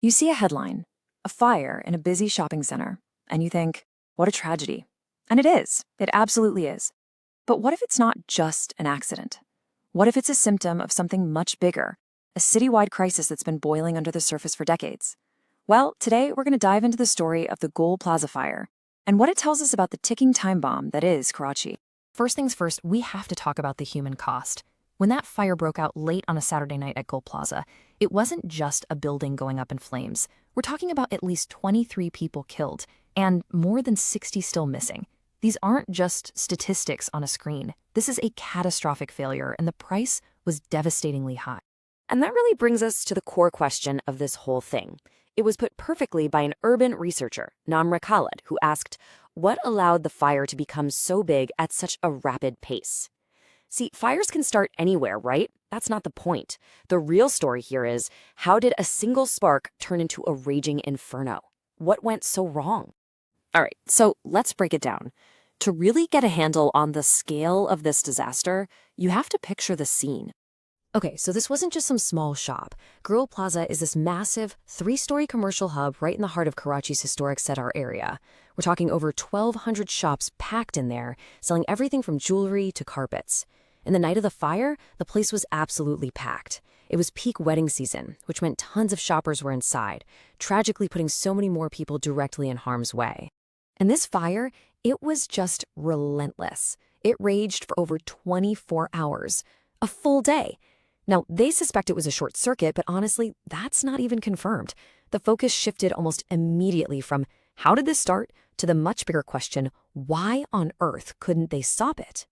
You see a headline, a fire in a busy shopping center, and you think, what a tragedy. And it absolutely is. But what if it's not just an accident? What if it's a symptom of something much bigger, a citywide crisis that's been boiling under the surface for decades? Well, today we're going to dive into the story of the GUL Plaza fire and what it tells us about the ticking time bomb that is Karachi. First things first, we have to talk about the human cost. When that fire broke out late on a Saturday night at GUL Plaza, it wasn't just a building going up in flames. We're talking about at least 23 people killed and more than 60 still missing. These aren't just statistics on a screen. This is a catastrophic failure, and the price was devastatingly high. And that really brings us to the core question of this whole thing. It was put perfectly by an urban researcher, Namra Khaled, who asked, what allowed the fire to become so big at such a rapid pace? See, fires can start anywhere, right? That's not the point. The real story here is, how did a single spark turn into a raging inferno? What went so wrong? All right, so let's break it down. To really get a handle on the scale of this disaster, you have to picture the scene. Okay, so this wasn't just some small shop. GUL Plaza is this massive, 3-story commercial hub right in the heart of Karachi's historic Sedar area. We're talking over 1,200 shops packed in there, selling everything from jewelry to carpets. In the night of the fire, the place was absolutely packed. It was peak wedding season, which meant tons of shoppers were inside, tragically putting so many more people directly in harm's way. And this fire, it was just relentless. It raged for over 24 hours, a full day. Now, they suspect it was a short circuit, but honestly, that's not even confirmed. The focus shifted almost immediately from how did this start to the much bigger question, why on earth couldn't they stop it?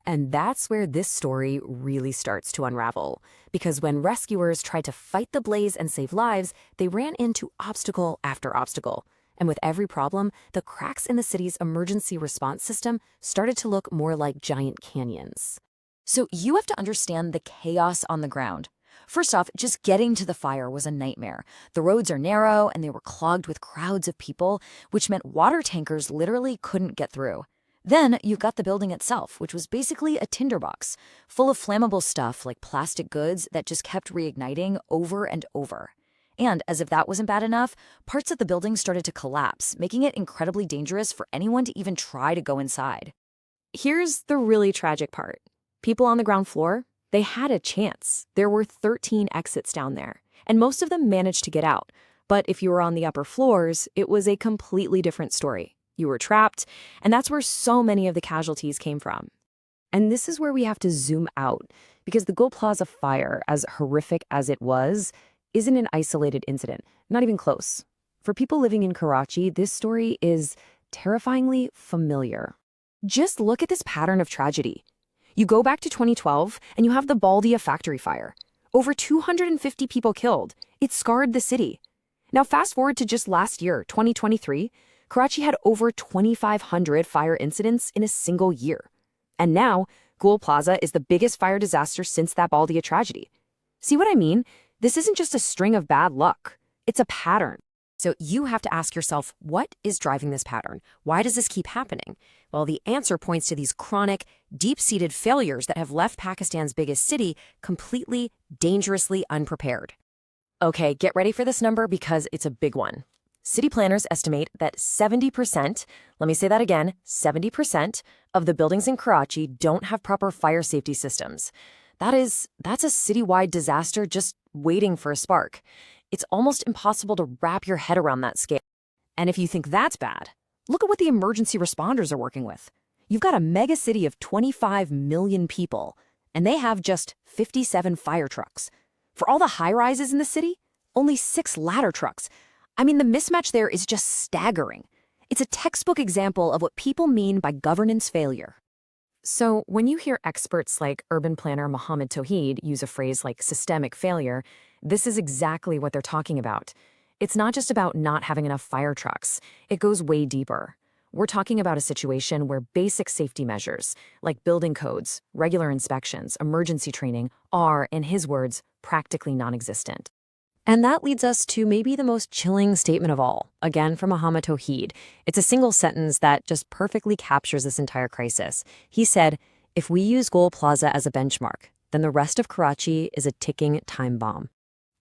And that's where this story really starts to unravel. Because when rescuers tried to fight the blaze and save lives, they ran into obstacle after obstacle. And with every problem, the cracks in the city's emergency response system started to look more like giant canyons. So you have to understand the chaos on the ground. First off, just getting to the fire was a nightmare. The roads are narrow and they were clogged with crowds of people, which meant water tankers literally couldn't get through. Then you've got the building itself, which was basically a tinderbox, full of flammable stuff like plastic goods that just kept reigniting over and over. And as if that wasn't bad enough, parts of the building started to collapse, making it incredibly dangerous for anyone to even try to go inside. Here's the really tragic part. People on the ground floor, they had a chance. There were 13 exits down there, and most of them managed to get out. But if you were on the upper floors, it was a completely different story. You were trapped, and that's where so many of the casualties came from. And this is where we have to zoom out, because the GUL Plaza fire, as horrific as it was, isn't an isolated incident, not even close. For people living in Karachi, this story is terrifyingly familiar. Just look at this pattern of tragedy. You go back to 2012, and you have the Baldia factory fire. Over 250 people killed. It scarred the city. Now fast forward to just last year, 2023, Karachi had over 2,500 fire incidents in a single year. And now, GUL Plaza is the biggest fire disaster since that Baldia tragedy. See what I mean? This isn't just a string of bad luck. It's a pattern. So you have to ask yourself, what is driving this pattern? Why does this keep happening? Well, the answer points to these chronic, deep-seated failures that have left Pakistan's biggest city completely, dangerously unprepared. Okay, get ready for this number because it's a big one. City planners estimate that 70%, let me say that again, 70% of the buildings in Karachi don't have proper fire safety systems. That's a citywide disaster just waiting for a spark. It's almost impossible to wrap your head around that scale. And if you think that's bad, look at what the emergency responders are working with. You've got a mega city of 25 million people, and they have just 57 fire trucks. For all the high-rises in the city, only 6 ladder trucks. I mean, the mismatch there is just staggering. It's a textbook example of what people mean by governance failure. So when you hear experts like urban planner Mohammed Tawheed use a phrase like systemic failure, this is exactly what they're talking about. It's not just about not having enough fire trucks. It goes way deeper. We're talking about a situation where basic safety measures, like building codes, regular inspections, emergency training, are, in his words, practically non-existent. And that leads us to maybe the most chilling statement of all, again from Mohammed Tawheed. It's a single sentence that just perfectly captures this entire crisis. He said, "If we use GUL Plaza as a benchmark, then the rest of Karachi is a ticking time bomb."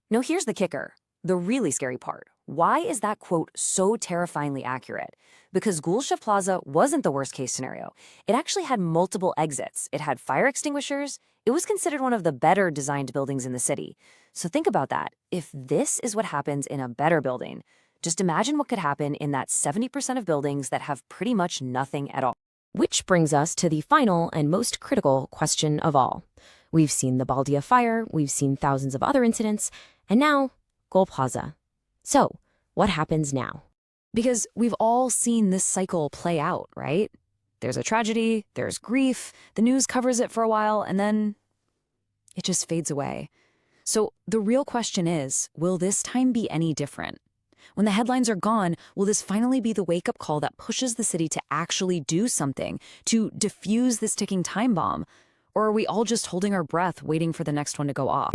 Now here's the kicker. the really scary part. Why is that quote so terrifyingly accurate? Because GUL Plaza wasn't the worst case scenario. It actually had multiple exits. It had fire extinguishers. It was considered one of the better designed buildings in the city. So think about that. If this is what happens in a better building, just imagine what could happen in that 70% of buildings that have pretty much nothing at all. Which brings us to the final and most critical question of all. We've seen the Baldia fire, we've seen thousands of other incidents, and now GUL Plaza. So, what happens now? Because we've all seen this cycle play out, right? There's a tragedy, there's grief, the news covers it for a while, and then it just fades away. So the real question is, will this time be any different? When the headlines are gone, will this finally be the wake-up call that pushes the city to actually do something, to defuse this ticking time bomb? Or are we all just holding our breath, waiting for the next one to go off?